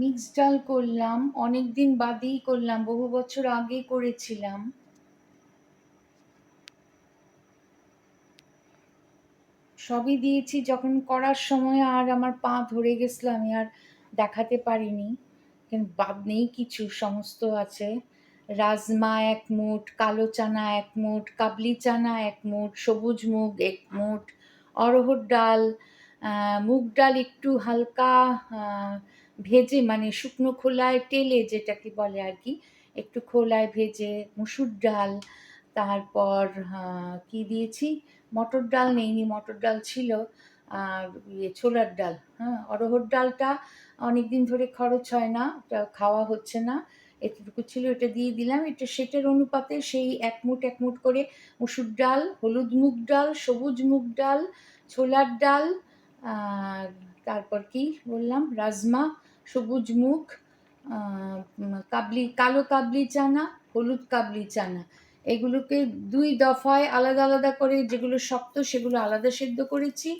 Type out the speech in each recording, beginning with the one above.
Mixed ডাল করলাম, অনেক দিন বাদেই করলাম, বহু বছর আগে করেছিলাম। সবই দিয়েছি, যখন করার সময় আর আমার পা ধরে গেছিল, আমি আর দেখাতে পারিনি, কিন্তু বাদ নেই কিছু, সমস্ত আছে। রাজমা 1 মুঠ, কালো চানা 1 মুঠ, কাবলি চানা 1 মুঠ, সবুজ মুগ 1 মুঠ, অড়হর ডাল, মুগ ডাল একটু হালকা ভেজে, মানে শুকনো খোলায় টেলে যেটাকে বলে আর কি, একটু খোলায় ভেজে। মুসুর ডাল, তারপর কি দিয়েছি, মটর ডাল নেইনি, মটর ডাল ছিল, আর ছোলার ডাল। হ্যাঁ, অড়হর ডালটা অনেকদিন ধরে খরচ হয় না, ওটা খাওয়া হচ্ছে না, এতটুকু ছিল, এটা দিয়ে দিলাম। এটা সেটার অনুপাতে সেই 1 মুঠ 1 মুঠ করে মুসুর ডাল, হলুদ মুগ ডাল, সবুজ মুগ ডাল, ছোলার ডাল, আর তারপর কি বললাম, রাজমা, সবুজ মুগ, কালো কাবলি চানা, হলুদ কাবলি চানা, এগুলোকে 2 দফায় আলাদা আলাদা করে, যেগুলো শক্ত সেগুলো আলাদা সেদ্ধ করেছি,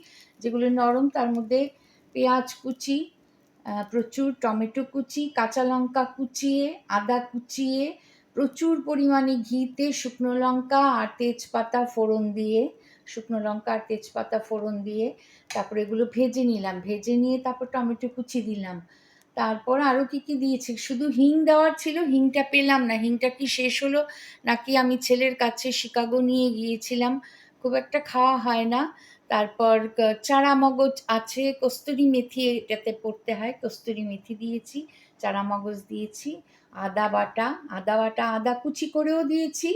যেগুলো নরম তার মধ্যে পেঁয়াজ কুচি, প্রচুর টমেটো কুচি, কাঁচা লঙ্কা কুচিয়ে, আদা কুচিয়ে, প্রচুর পরিমাণে ঘিতে শুকনো লঙ্কা আর তেজপাতা ফোড়ন দিয়ে, শুকনো লঙ্কা আর তেজপাতা ফোড়ন দিয়ে তারপর এগুলো ভেজে নিলাম, ভেজে নিয়ে তারপর টমেটো কুচি দিলাম। তারপর আরও কী কী দিয়েছি, শুধু হিং দেওয়ার ছিল, হিংটা পেলাম না, হিংটা কি শেষ হলো নাকি, আমি ছেলের কাছে শিকাগো নিয়ে গিয়েছিলাম, খুব একটা খাওয়া হয় না। তারপর চারা মগজ আছে, কস্তুরি মেথি এটাতে পড়তে হয়, কস্তুরি মেথি দিয়েছি, চারা মগজ দিয়েছি, আদা বাটা, আদা কুচি করেও দিয়েছি,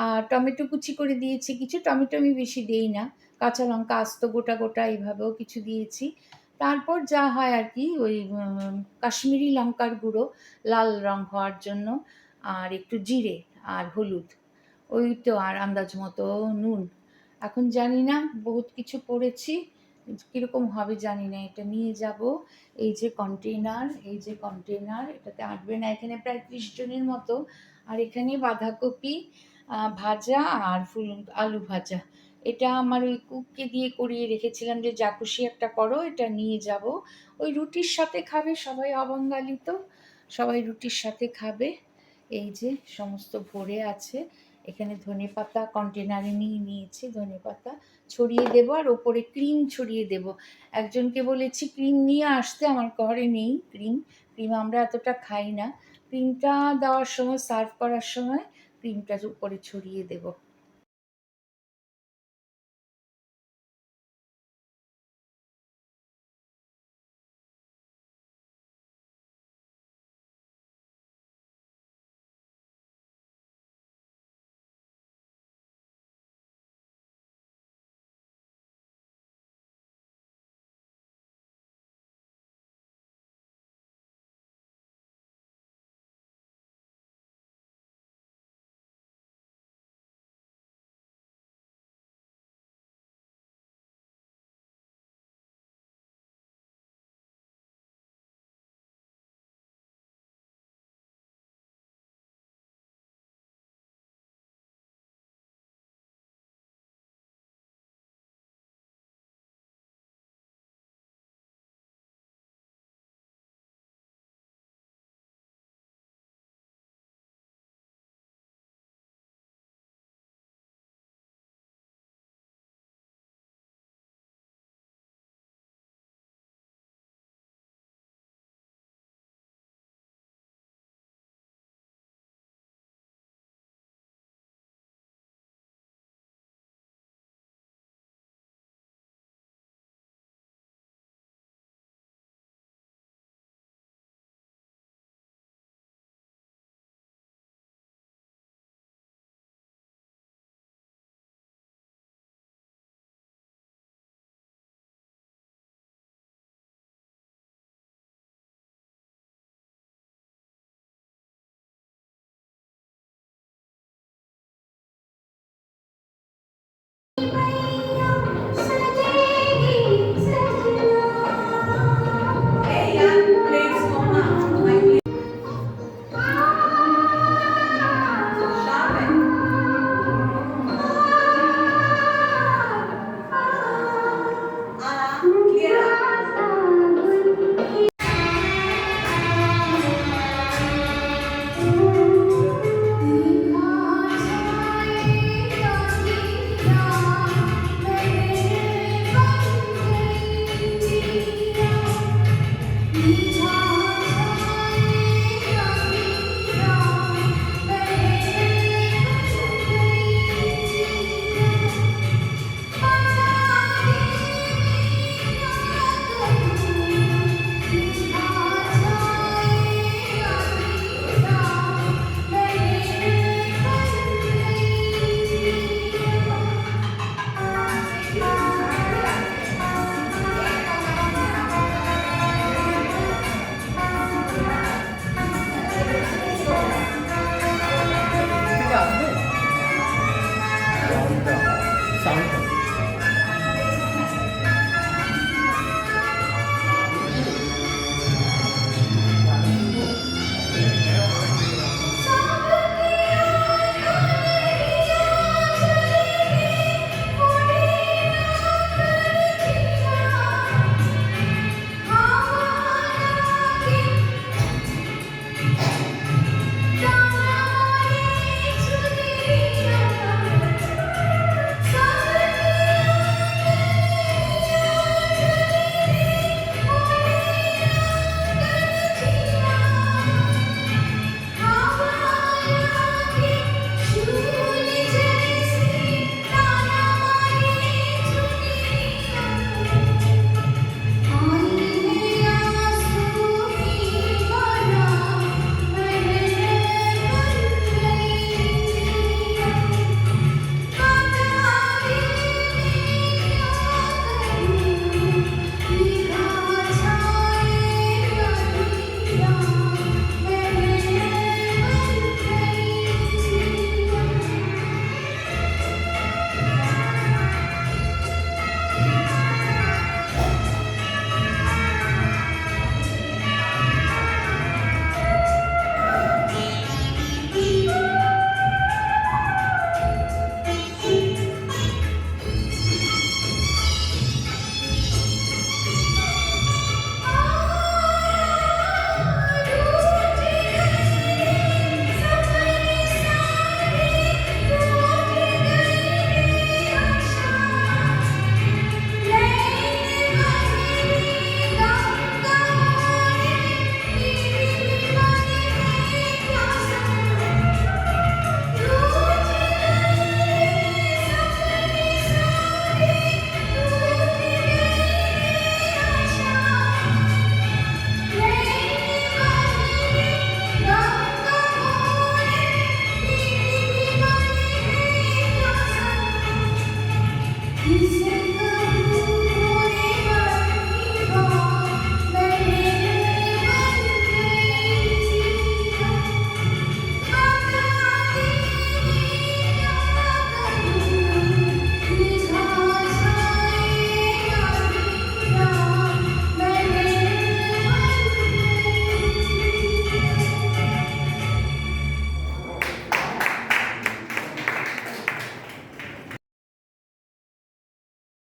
আর টমেটো কুচি করে দিয়েছি কিছু, টমেটো আমি বেশি দেই না, কাঁচা লঙ্কা আস্ত গোটা গোটা এইভাবেও কিছু দিয়েছি। তারপর যা হয় আর কি, ওই কাশ্মীরি লঙ্কার গুঁড়ো লাল রং হওয়ার জন্য, আর একটু জিরে আর হলুদ, ওই তো, আর আন্দাজ মতো নুন। এখন জানি না, বহুত কিছু পড়েছি, কীরকম হবে জানি না। এটা নিয়ে যাব, এই যে কন্টেনার, এটাতে আটবে না, এখানে প্রায় 30 জনের মতো, আর এখানে বাঁধাকপি ভাজা আর আলু ভাজা। এটা আমার ওই কুককে দিয়ে করিয়ে রেখেছিলাম যে যা খুশি একটা করো, এটা নিয়ে যাব। ওই রুটির সাথে খাবে সবাই, অবাঙালি তো, সবাই রুটির সাথে খাবে। এই যে সমস্ত ভরে আছে, এখানে ধনেপাতা কন্টেনারে নিয়ে নিয়েছি, ধনেপাতা ছড়িয়ে দেবো, আর ওপরে ক্রিম ছড়িয়ে দেবো। একজনকে বলেছি ক্রিম নিয়ে আসতে, আমার ঘরে নেই ক্রিম, আমরা এতটা খাই না। ক্রিমটা দেওয়ার সময়, সার্ভ করার সময় ক্রিমটা উপরে ছড়িয়ে দেবো।